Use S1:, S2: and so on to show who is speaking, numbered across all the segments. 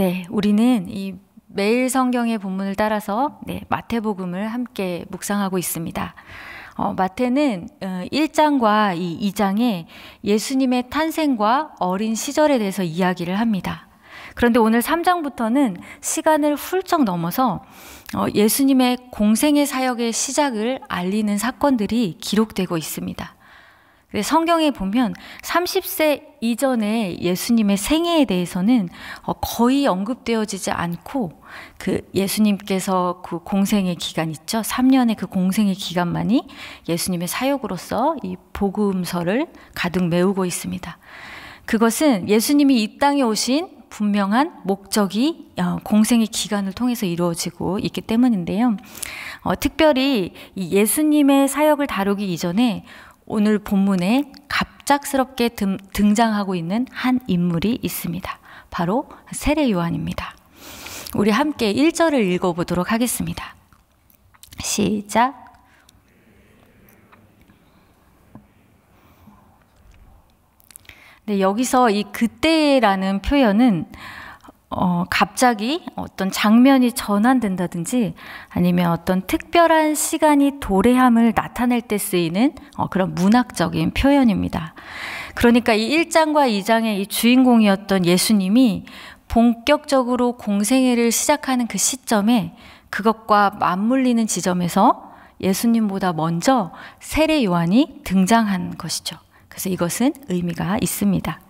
S1: 네, 우리는 이 매일 성경의 본문을 따라서 마태복음을 함께 묵상하고 있습니다. 마태는 1장과 이 2장에 예수님의 탄생과 어린 시절에 대해서 이야기를 합니다. 그런데 오늘 3장부터는 시간을 훌쩍 넘어서 예수님의 공생의 사역의 시작을 알리는 사건들이 기록되고 있습니다. 성경에 보면 30세 이전에 예수님의 생애에 대해서는 거의 언급되어지지 않고 그 예수님께서 그 공생의 기간 있죠. 3년의 그 공생의 기간만이 예수님의 사역으로서 이 복음서를 가득 메우고 있습니다. 그것은 예수님이 이 땅에 오신 분명한 목적이 공생의 기간을 통해서 이루어지고 있기 때문인데요. 특별히 이 예수님의 사역을 다루기 이전에 오늘 본문에 갑작스럽게 등장하고 있는 한 인물이 있습니다. 바로 세례 요한입니다. 우리 함께 1절을 읽어보도록 하겠습니다. 시작. 네, 여기서 이 그때라는 표현은 갑자기 어떤 장면이 전환된다든지 아니면 어떤 특별한 시간이 도래함을 나타낼 때 쓰이는 그런 문학적인 표현입니다. 그러니까 이 1장과 2장의 이 주인공이었던 예수님이 본격적으로 공생애를 시작하는 그 시점에 그것과 맞물리는 지점에서 예수님보다 먼저 세례 요한이 등장한 것이죠. 그래서 이것은 의미가 있습니다.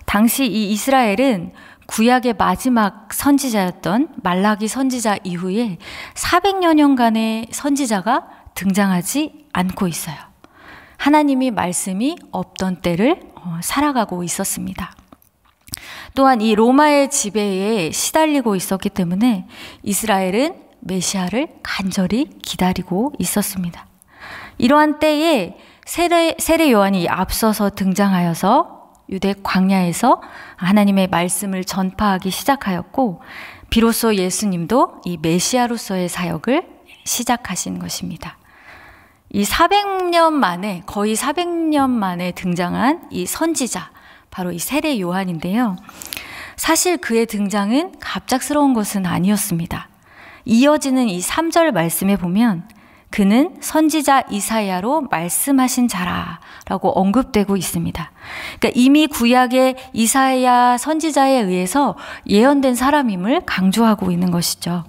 S1: 당시 이 이스라엘은 구약의 마지막 선지자였던 말라기 선지자 이후에 400여 년간의 선지자가 등장하지 않고 있어요. 하나님이 말씀이 없던 때를 살아가고 있었습니다. 또한 이 로마의 지배에 시달리고 있었기 때문에 이스라엘은 메시아를 간절히 기다리고 있었습니다. 이러한 때에 세례 요한이 앞서서 등장하여서 유대 광야에서 하나님의 말씀을 전파하기 시작하였고 비로소 예수님도 이 메시아로서의 사역을 시작하신 것입니다. 이 400년 만에 거의 400년 만에 등장한 이 선지자 바로 이 세례 요한인데요. 사실 그의 등장은 갑작스러운 것은 아니었습니다. 이어지는 이 3절 말씀에 보면 그는 선지자 이사야로 말씀하신 자라라고 언급되고 있습니다. 그러니까 이미 구약의 이사야 선지자에 의해서 예언된 사람임을 강조하고 있는 것이죠.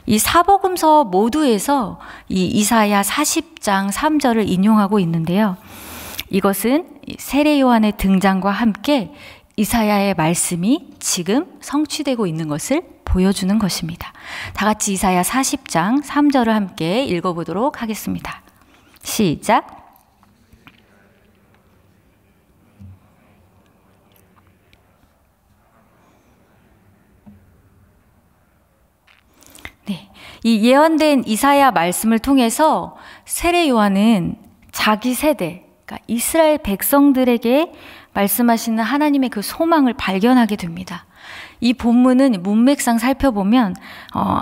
S1: 이 사복음서 모두에서 이 이사야 40장 3절을 인용하고 있는데요. 이것은 세례 요한의 등장과 함께 이사야의 말씀이 지금 성취되고 있는 것을 보여주는 것입니다. 다 같이 이사야 40장 3절을 함께 읽어보도록 하겠습니다. 시작. 네, 이 예언된 이사야 말씀을 통해서 세례 요한은 자기 세대, 그러니까 이스라엘 백성들에게 말씀하시는 하나님의 그 소망을 발견하게 됩니다. 이 본문은 문맥상 살펴보면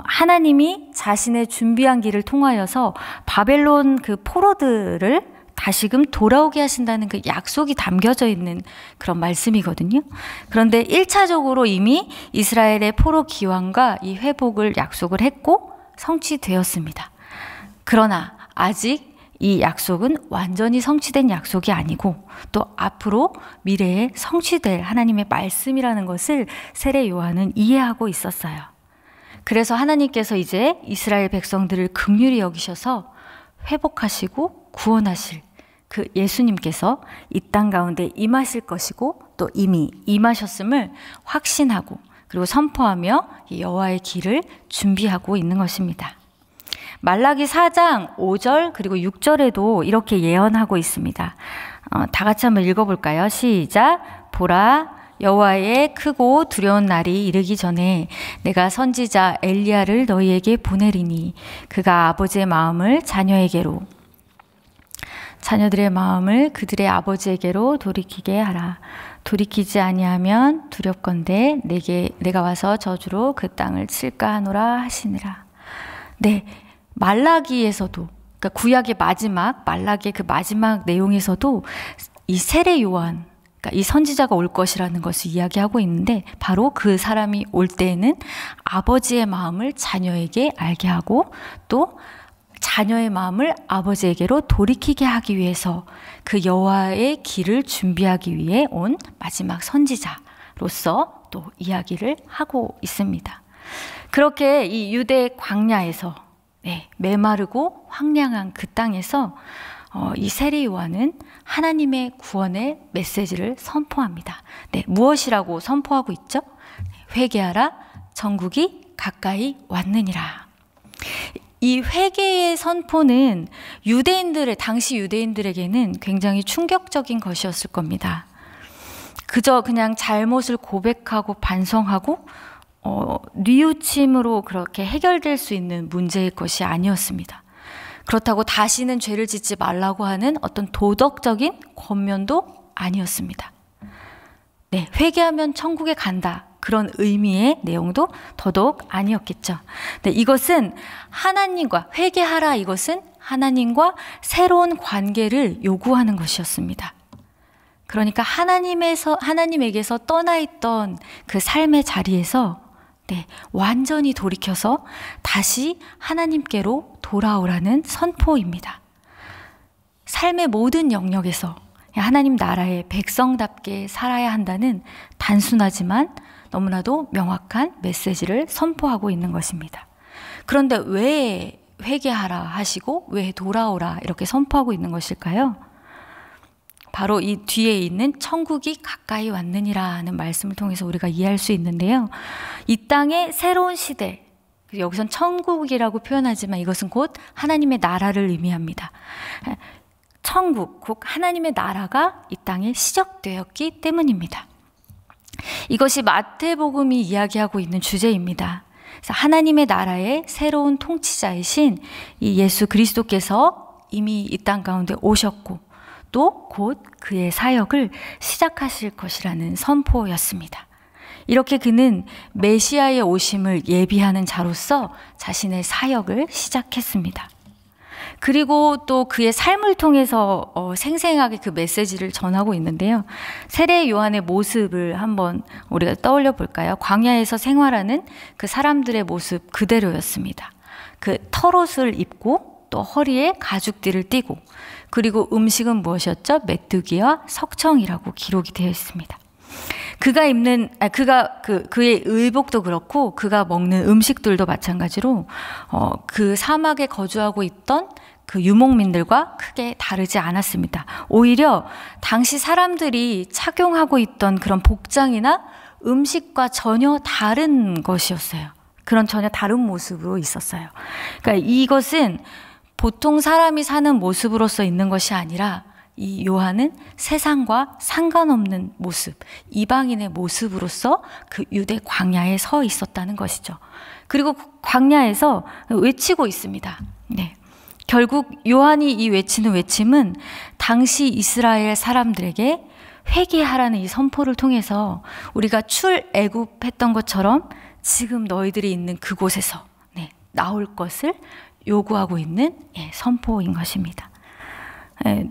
S1: 하나님이 자신의 준비한 길을 통하여서 바벨론 그 포로들을 다시금 돌아오게 하신다는 그 약속이 담겨져 있는 그런 말씀이거든요. 그런데 1차적으로 이미 이스라엘의 포로 기환과 이 회복을 약속을 했고 성취되었습니다. 그러나 아직 이 약속은 완전히 성취된 약속이 아니고 또 앞으로 미래에 성취될 하나님의 말씀이라는 것을 세례 요한은 이해하고 있었어요. 그래서 하나님께서 이제 이스라엘 백성들을 긍휼히 여기셔서 회복하시고 구원하실 그 예수님께서 이 땅 가운데 임하실 것이고 또 이미 임하셨음을 확신하고 그리고 선포하며 여호와의 길을 준비하고 있는 것입니다. 말라기 4장 5절 그리고 6절에도 이렇게 예언하고 있습니다. 다 같이 한번 읽어볼까요? 시작. 보라, 여호와의 크고 두려운 날이 이르기 전에 내가 선지자 엘리야를 너희에게 보내리니 그가 아버지의 마음을 자녀에게로 자녀들의 마음을 그들의 아버지에게로 돌이키게 하라. 돌이키지 아니하면 두렵건대 내가 와서 저주로 그 땅을 칠까 하노라 하시니라. 네, 말라기에서도 그러니까 구약의 마지막 말라기의 그 마지막 내용에서도 이 세례 요한 그러니까 이 선지자가 올 것이라는 것을 이야기하고 있는데, 바로 그 사람이 올 때에는 아버지의 마음을 자녀에게 알게 하고 또 자녀의 마음을 아버지에게로 돌이키게 하기 위해서 그 여호와의 길을 준비하기 위해 온 마지막 선지자로서 또 이야기를 하고 있습니다. 그렇게 이 유대 광야에서 메마르고 황량한 그 땅에서 이 세례 요한은 하나님의 구원의 메시지를 선포합니다. 무엇이라고 선포하고 있죠? 회개하라, 천국이 가까이 왔느니라. 이 회개의 선포는 당시 유대인들에게는 굉장히 충격적인 것이었을 겁니다. 그저 그냥 잘못을 고백하고 반성하고 뉘우침으로 그렇게 해결될 수 있는 문제일 것이 아니었습니다. 그렇다고 다시는 죄를 짓지 말라고 하는 어떤 도덕적인 권면도 아니었습니다. 회개하면 천국에 간다, 그런 의미의 내용도 더더욱 아니었겠죠. 이것은 회개하라, 이것은 하나님과 새로운 관계를 요구하는 것이었습니다. 그러니까 하나님에게서 떠나 있던 그 삶의 자리에서 완전히 돌이켜서 다시 하나님께로 돌아오라는 선포입니다. 삶의 모든 영역에서 하나님 나라의 백성답게 살아야 한다는 단순하지만 너무나도 명확한 메시지를 선포하고 있는 것입니다. 그런데 왜 회개하라 하시고 왜 돌아오라 이렇게 선포하고 있는 것일까요? 바로 이 뒤에 있는 천국이 가까이 왔느니라는 말씀을 통해서 우리가 이해할 수 있는데요. 이 땅의 새로운 시대, 여기선 천국이라고 표현하지만 이것은 곧 하나님의 나라를 의미합니다. 천국, 곧 하나님의 나라가 이 땅에 시작되었기 때문입니다. 이것이 마태복음이 이야기하고 있는 주제입니다. 그래서 하나님의 나라의 새로운 통치자이신 이 예수 그리스도께서 이미 이 땅 가운데 오셨고 또 곧 그의 사역을 시작하실 것이라는 선포였습니다. 이렇게 그는 메시아의 오심을 예비하는 자로서 자신의 사역을 시작했습니다. 그리고 또 그의 삶을 통해서 생생하게 그 메시지를 전하고 있는데요. 세례 요한의 모습을 한번 우리가 떠올려 볼까요? 광야에서 생활하는 그 사람들의 모습 그대로였습니다. 그 털옷을 입고 또 허리에 가죽띠를 띠고, 그리고 음식은 무엇이었죠? 메뚜기와 석청이라고 기록이 되어 있습니다. 그의 의복도 그렇고 그가 먹는 음식들도 마찬가지로 그 사막에 거주하고 있던 그 유목민들과 크게 다르지 않았습니다. 오히려 당시 사람들이 착용하고 있던 그런 복장이나 음식과 전혀 다른 것이었어요. 그런 전혀 다른 모습으로 있었어요. 그러니까 이것은 보통 사람이 사는 모습으로서 있는 것이 아니라 이 요한은 세상과 상관없는 모습, 이방인의 모습으로서 그 유대 광야에 서 있었다는 것이죠. 그리고 광야에서 외치고 있습니다. 결국 요한이 이 외치는 외침은 당시 이스라엘 사람들에게 회개하라는 이 선포를 통해서 우리가 출애굽했던 것처럼 지금 너희들이 있는 그곳에서 나올 것을 요구하고 있는 선포인 것입니다.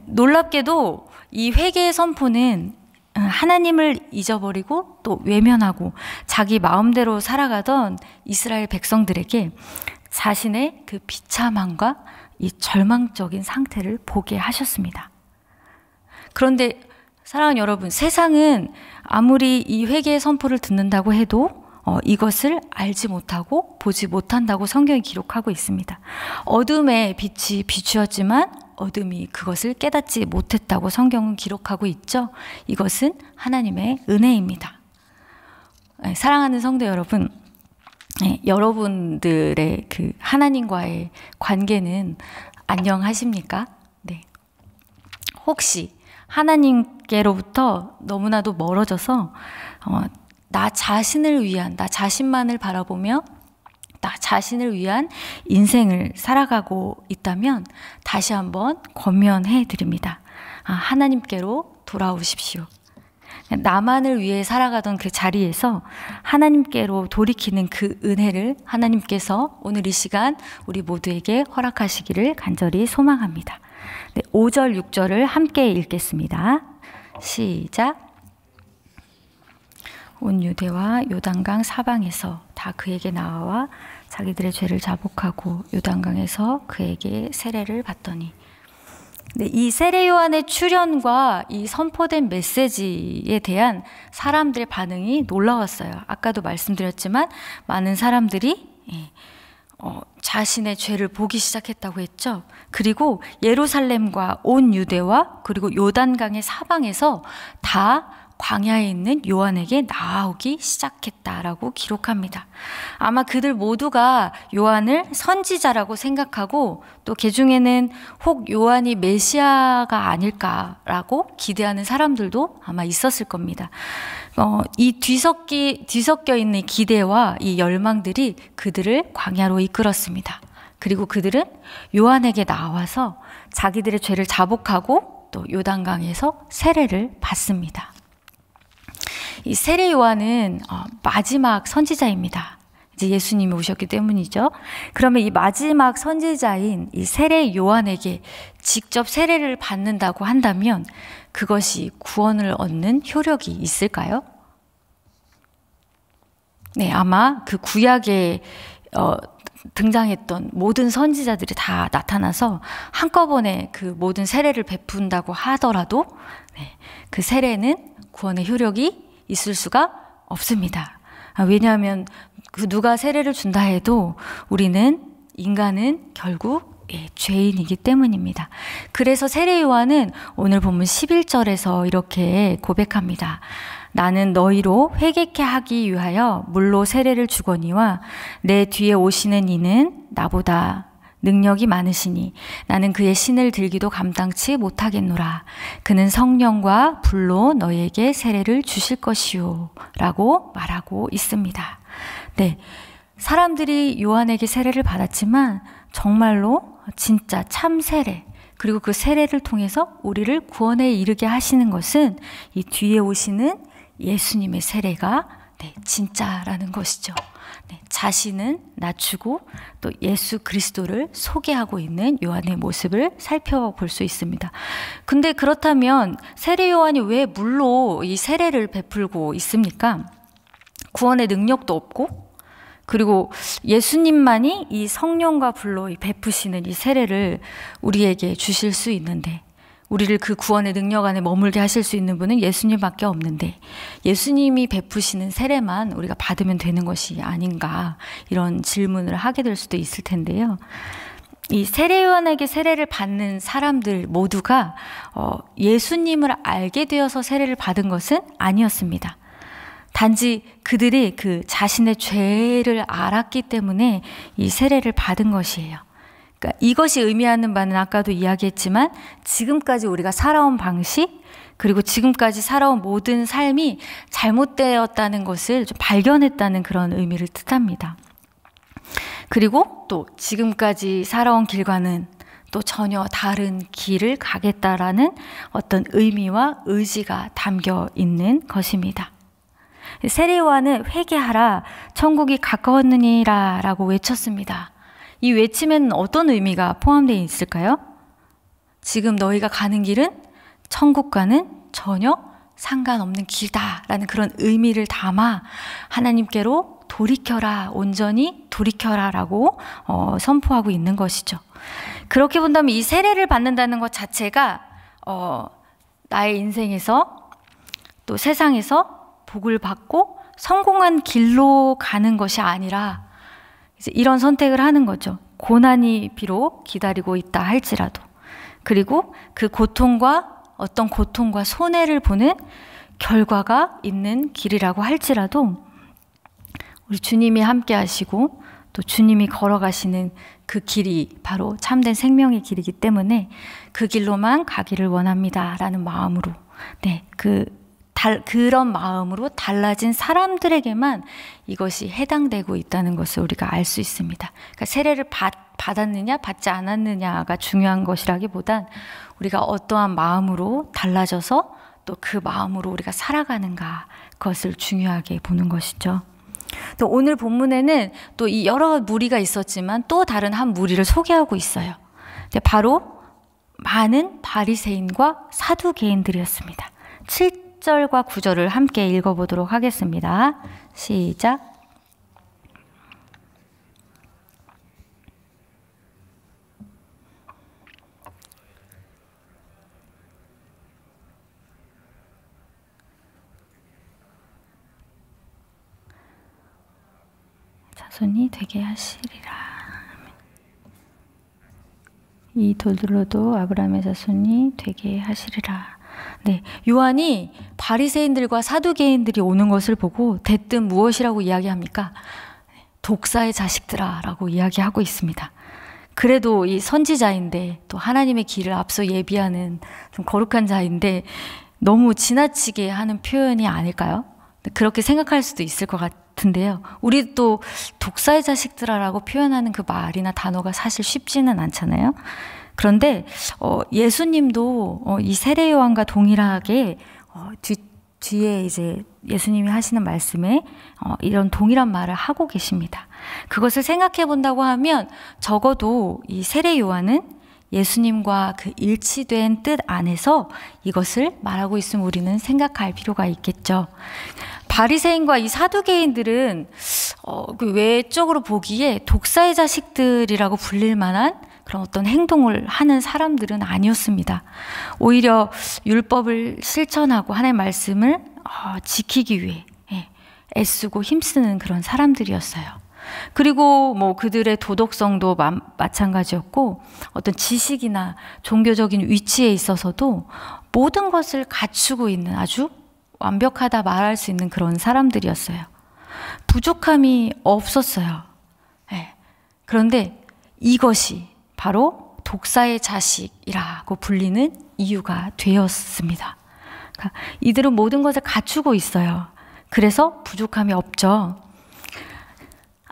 S1: 놀랍게도 이 회개의 선포는 하나님을 잊어버리고 또 외면하고 자기 마음대로 살아가던 이스라엘 백성들에게 자신의 그 비참함과 이 절망적인 상태를 보게 하셨습니다. 그런데 사랑하는 여러분, 세상은 아무리 이 회개의 선포를 듣는다고 해도 이것을 알지 못하고 보지 못한다고 성경이 기록하고 있습니다. 어둠의 빛이 비추었지만 어둠이 그것을 깨닫지 못했다고 성경은 기록하고 있죠. 이것은 하나님의 은혜입니다. 사랑하는 성도 여러분, 여러분들의 그 하나님과의 관계는 안녕하십니까? 혹시 하나님께로부터 너무나도 멀어져서 나 자신만을 바라보며 나 자신을 위한 인생을 살아가고 있다면 다시 한번 권면해 드립니다. 하나님께로 돌아오십시오. 나만을 위해 살아가던 그 자리에서 하나님께로 돌이키는 그 은혜를 하나님께서 오늘 이 시간 우리 모두에게 허락하시기를 간절히 소망합니다. 5절, 6절을 함께 읽겠습니다. 시작. 온 유대와 요단강 사방에서 다 그에게 나와 자기들의 죄를 자복하고 요단강에서 그에게 세례를 받더니. 네, 이 세례 요한의 출현과 이 선포된 메시지에 대한 사람들의 반응이 놀라웠어요. 아까도 말씀드렸지만 많은 사람들이 자신의 죄를 보기 시작했다고 했죠. 그리고 예루살렘과 온 유대와 그리고 요단강의 사방에서 다 광야에 있는 요한에게 나아오기 시작했다라고 기록합니다. 아마 그들 모두가 요한을 선지자라고 생각하고 또 그중에는 혹 요한이 메시아가 아닐까라고 기대하는 사람들도 아마 있었을 겁니다. 이 뒤섞여 있는 기대와 이 열망들이 그들을 광야로 이끌었습니다. 그리고 그들은 요한에게 나와서 자기들의 죄를 자복하고 또 요단강에서 세례를 받습니다. 이 세례 요한은 마지막 선지자입니다. 이제 예수님이 오셨기 때문이죠. 그러면 이 마지막 선지자인 이 세례 요한에게 직접 세례를 받는다고 한다면 그것이 구원을 얻는 효력이 있을까요? 네, 아마 그 구약에 등장했던 모든 선지자들이 다 나타나서 한꺼번에 그 모든 세례를 베푼다고 하더라도 그 세례는 구원의 효력이 있을 수가 없습니다. 왜냐하면 그 누가 세례를 준다 해도 인간은 결국 죄인이기 때문입니다. 그래서 세례 요한은 오늘 본문 11절에서 이렇게 고백합니다. 나는 너희로 회개케 하기 위하여 물로 세례를 주거니와 내 뒤에 오시는 이는 나보다 능력이 많으시니 나는 그의 신을 들기도 감당치 못하겠노라. 그는 성령과 불로 너희에게 세례를 주실 것이요 라고 말하고 있습니다. 네, 사람들이 요한에게 세례를 받았지만 정말로 진짜 참 세례, 그리고 그 세례를 통해서 우리를 구원에 이르게 하시는 것은 이 뒤에 오시는 예수님의 세례가 진짜라는 것이죠. 자신은 낮추고 또 예수 그리스도를 소개하고 있는 요한의 모습을 살펴볼 수 있습니다. 근데 그렇다면 세례 요한이 왜 물로 이 세례를 베풀고 있습니까? 구원의 능력도 없고, 그리고 예수님만이 이 성령과 불로 베푸시는 이 세례를 우리에게 주실 수 있는데, 우리를 그 구원의 능력 안에 머물게 하실 수 있는 분은 예수님밖에 없는데 예수님이 베푸시는 세례만 우리가 받으면 되는 것이 아닌가, 이런 질문을 하게 될 수도 있을 텐데요. 이 세례 요한에게 세례를 받는 사람들 모두가 예수님을 알게 되어서 세례를 받은 것은 아니었습니다. 단지 그들이 그 자신의 죄를 알았기 때문에 이 세례를 받은 것이에요. 그러니까 이것이 의미하는 바는 아까도 이야기했지만 지금까지 우리가 살아온 방식, 그리고 지금까지 살아온 모든 삶이 잘못되었다는 것을 좀 발견했다는 그런 의미를 뜻합니다. 그리고 또 지금까지 살아온 길과는 또 전혀 다른 길을 가겠다라는 어떤 의미와 의지가 담겨 있는 것입니다. 세례 요한은 회개하라, 천국이 가까웠느니라 라고 외쳤습니다. 이 외침에는 어떤 의미가 포함되어 있을까요? 지금 너희가 가는 길은 천국과는 전혀 상관없는 길다라는 그런 의미를 담아 하나님께로 돌이켜라, 온전히 돌이켜라 라고 선포하고 있는 것이죠. 그렇게 본다면 이 세례를 받는다는 것 자체가 나의 인생에서 또 세상에서 복을 받고 성공한 길로 가는 것이 아니라 이제 이런 선택을 하는 거죠. 고난이 비록 기다리고 있다 할지라도, 그리고 그 어떤 고통과 손해를 보는 결과가 있는 길이라고 할지라도 우리 주님이 함께 하시고 또 주님이 걸어가시는 그 길이 바로 참된 생명의 길이기 때문에 그 길로만 가기를 원합니다 라는 마음으로, 그런 마음으로 달라진 사람들에게만 이것이 해당되고 있다는 것을 우리가 알 수 있습니다. 그러니까 세례를 받았느냐 받지 않았느냐가 중요한 것이라기보단 우리가 어떠한 마음으로 달라져서 또 그 마음으로 우리가 살아가는가, 그것을 중요하게 보는 것이죠. 또 오늘 본문에는 또 이 여러 무리가 있었지만 또 다른 한 무리를 소개하고 있어요. 바로 많은 바리새인과 사두개인들이었습니다. 10절과 9절을 함께 읽어보도록 하겠습니다. 시작. 자손이 되게 하시리라. 이 돌들로도 아브라함의 자손이 되게 하시리라. 네, 요한이 바리새인들과 사두개인들이 오는 것을 보고 대뜸 무엇이라고 이야기합니까? 독사의 자식들아 라고 이야기하고 있습니다. 그래도 이 선지자인데 또 하나님의 길을 앞서 예비하는 좀 거룩한 자인데 너무 지나치게 하는 표현이 아닐까요? 그렇게 생각할 수도 있을 것 같은데요. 우리 또 독사의 자식들아라고 표현하는 그 말이나 단어가 사실 쉽지는 않잖아요. 그런데 예수님도 이 세례 요한과 동일하게 뒤에 이제 예수님이 하시는 말씀에 이런 동일한 말을 하고 계십니다. 그것을 생각해 본다고 하면 적어도 이 세례 요한은 예수님과 그 일치된 뜻 안에서 이것을 말하고 있음을 우리는 생각할 필요가 있겠죠. 바리새인과 이 사두개인들은 그 외적으로 보기에 독사의 자식들이라고 불릴 만한 그런 어떤 행동을 하는 사람들은 아니었습니다. 오히려 율법을 실천하고 하나님의 말씀을 지키기 위해 애쓰고 힘쓰는 그런 사람들이었어요. 그리고 뭐 그들의 도덕성도 마찬가지였고 어떤 지식이나 종교적인 위치에 있어서도 모든 것을 갖추고 있는 아주 완벽하다 말할 수 있는 그런 사람들이었어요. 부족함이 없었어요. 그런데 이것이 바로 독사의 자식이라고 불리는 이유가 되었습니다. 그러니까 이들은 모든 것을 갖추고 있어요. 그래서 부족함이 없죠.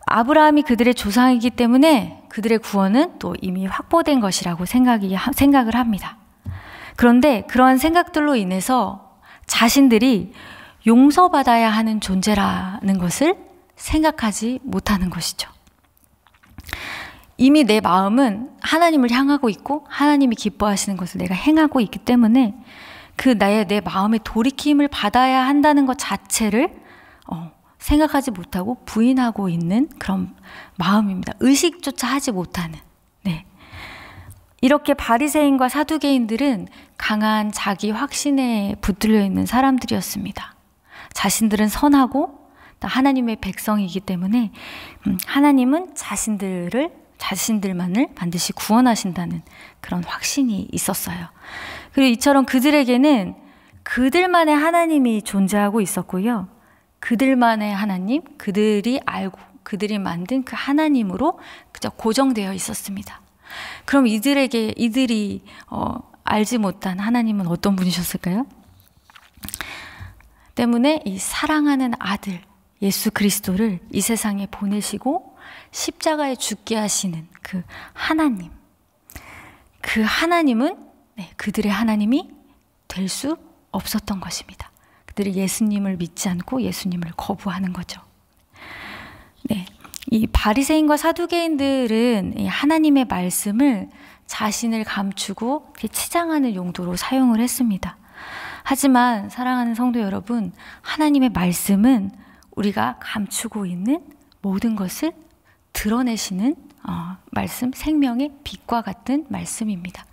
S1: 아브라함이 그들의 조상이기 때문에 그들의 구원은 또 이미 확보된 것이라고 생각을 합니다. 그런데 그러한 생각들로 인해서 자신들이 용서받아야 하는 존재라는 것을 생각하지 못하는 것이죠. 이미 내 마음은 하나님을 향하고 있고 하나님이 기뻐하시는 것을 내가 행하고 있기 때문에 그 내 마음의 돌이킴을 받아야 한다는 것 자체를 생각하지 못하고 부인하고 있는 그런 마음입니다. 의식조차 하지 못하는. 네. 이렇게 바리새인과 사두개인들은 강한 자기 확신에 붙들려 있는 사람들이었습니다. 자신들은 선하고 하나님의 백성이기 때문에 하나님은 자신들만을 반드시 구원하신다는 그런 확신이 있었어요. 그리고 이처럼 그들에게는 그들만의 하나님이 존재하고 있었고요. 그들만의 하나님, 그들이 알고 그들이 만든 그 하나님으로 그저 고정되어 있었습니다. 그럼 이들이 알지 못한 하나님은 어떤 분이셨을까요? 때문에 이 사랑하는 아들 예수 그리스도를 이 세상에 보내시고 십자가에 죽게 하시는 그 하나님, 그 하나님은 그들의 하나님이 될 수 없었던 것입니다. 그들이 예수님을 믿지 않고 예수님을 거부하는 거죠. 네, 이 바리새인과 사두개인들은 이 하나님의 말씀을 자신을 감추고 치장하는 용도로 사용을 했습니다. 하지만 사랑하는 성도 여러분, 하나님의 말씀은 우리가 감추고 있는 모든 것을 드러내시는 말씀, 생명의 빛과 같은 말씀입니다.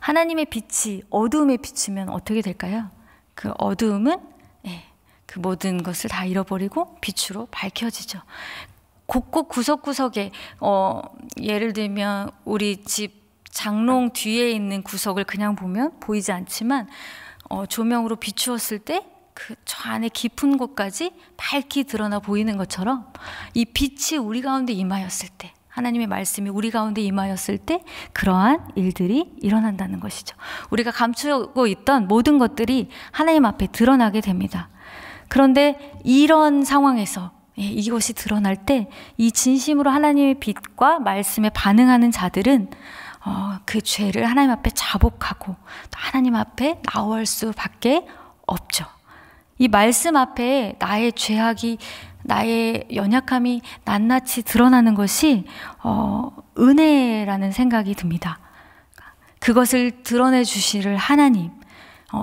S1: 하나님의 빛이 어두움에 비추면 어떻게 될까요? 그 어두움은 그 모든 것을 다 잃어버리고 빛으로 밝혀지죠. 곳곳 구석구석에 예를 들면 우리 집 장롱 뒤에 있는 구석을 그냥 보면 보이지 않지만 조명으로 비추었을 때 그 저 안에 깊은 곳까지 밝게 드러나 보이는 것처럼 이 빛이 우리 가운데 임하였을 때, 하나님의 말씀이 우리 가운데 임하였을 때 그러한 일들이 일어난다는 것이죠. 우리가 감추고 있던 모든 것들이 하나님 앞에 드러나게 됩니다. 그런데 이런 상황에서 이것이 드러날 때 이 진심으로 하나님의 빛과 말씀에 반응하는 자들은 그 죄를 하나님 앞에 자복하고 하나님 앞에 나올 수밖에 없죠. 이 말씀 앞에 나의 죄악이, 나의 연약함이 낱낱이 드러나는 것이 은혜라는 생각이 듭니다. 그것을 드러내 주실 하나님,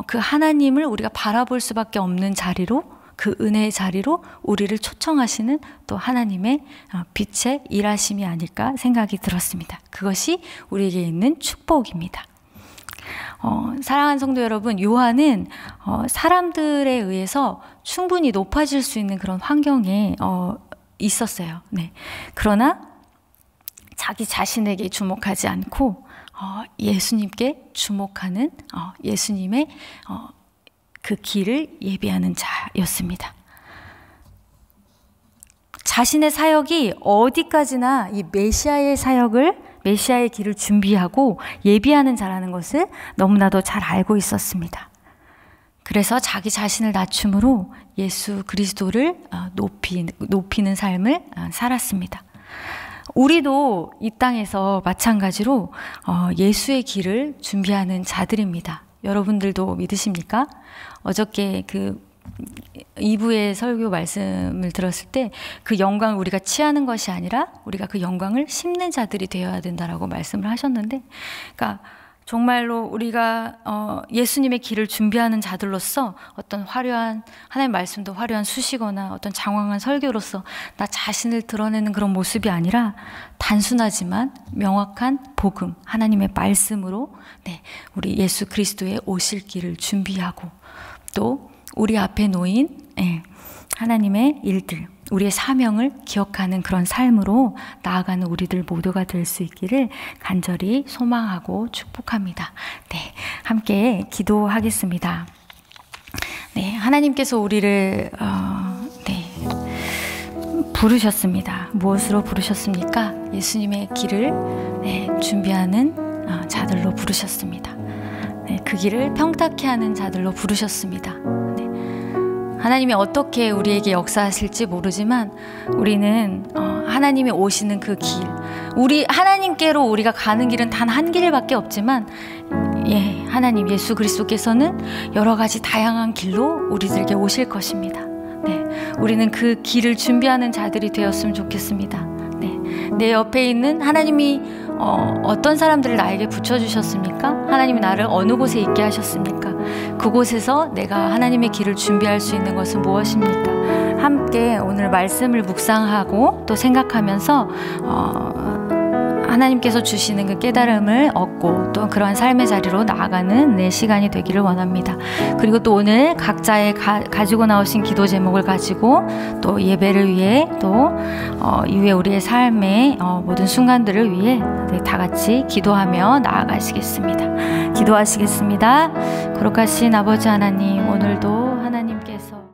S1: 그 하나님을 우리가 바라볼 수밖에 없는 자리로, 그 은혜의 자리로 우리를 초청하시는 또 하나님의 빛의 일하심이 아닐까 생각이 들었습니다. 그것이 우리에게 있는 축복입니다. 사랑하는 성도 여러분, 요한은 사람들에 의해서 충분히 높아질 수 있는 그런 환경에 있었어요. 네. 그러나 자기 자신에게 주목하지 않고 예수님께 주목하는 예수님의 그 길을 예비하는 자였습니다. 자신의 사역이 어디까지나 이 메시아의 길을 준비하고 예비하는 자라는 것을 너무나도 잘 알고 있었습니다. 그래서 자기 자신을 낮춤으로 예수 그리스도를 높이는 삶을 살았습니다. 우리도 이 땅에서 마찬가지로 예수의 길을 준비하는 자들입니다. 여러분들도 믿으십니까? 어저께 그 2부의 설교 말씀을 들었을 때 그 영광을 우리가 취하는 것이 아니라 우리가 그 영광을 심는 자들이 되어야 된다라고 말씀을 하셨는데, 그러니까 정말로 우리가 예수님의 길을 준비하는 자들로서 어떤 화려한 하나님의 말씀도 화려한 수시거나 어떤 장황한 설교로서 나 자신을 드러내는 그런 모습이 아니라 단순하지만 명확한 복음, 하나님의 말씀으로 우리 예수 그리스도의 오실 길을 준비하고 또 우리 앞에 놓인 하나님의 일들, 우리의 사명을 기억하는 그런 삶으로 나아가는 우리들 모두가 될 수 있기를 간절히 소망하고 축복합니다. 네, 함께 기도하겠습니다. 네, 하나님께서 우리를 부르셨습니다. 무엇으로 부르셨습니까? 예수님의 길을 준비하는 자들로 부르셨습니다. 네, 그 길을 평탁케 하는 자들로 부르셨습니다. 하나님이 어떻게 우리에게 역사하실지 모르지만 우리는 하나님이 오시는 그 길, 하나님께로 우리가 가는 길은 단 한 길밖에 없지만 하나님 예수 그리스도께서는 여러 가지 다양한 길로 우리들에게 오실 것입니다. 네, 우리는 그 길을 준비하는 자들이 되었으면 좋겠습니다. 네, 내 옆에 있는 하나님이 어떤 사람들을 나에게 붙여주셨습니까? 하나님이 나를 어느 곳에 있게 하셨습니까? 그곳에서 내가 하나님의 길을 준비할 수 있는 것은 무엇입니까? 함께 오늘 말씀을 묵상하고 또 생각하면서 하나님께서 주시는 그 깨달음을 얻고 또 그러한 삶의 자리로 나아가는 내 시간이 되기를 원합니다. 그리고 또 오늘 각자의 가지고 나오신 기도 제목을 가지고 또 예배를 위해 또 이후에 우리의 삶의 모든 순간들을 위해 다 같이 기도하며 나아가시겠습니다. 기도하시겠습니다. 거룩하신 아버지 하나님, 오늘도 하나님께서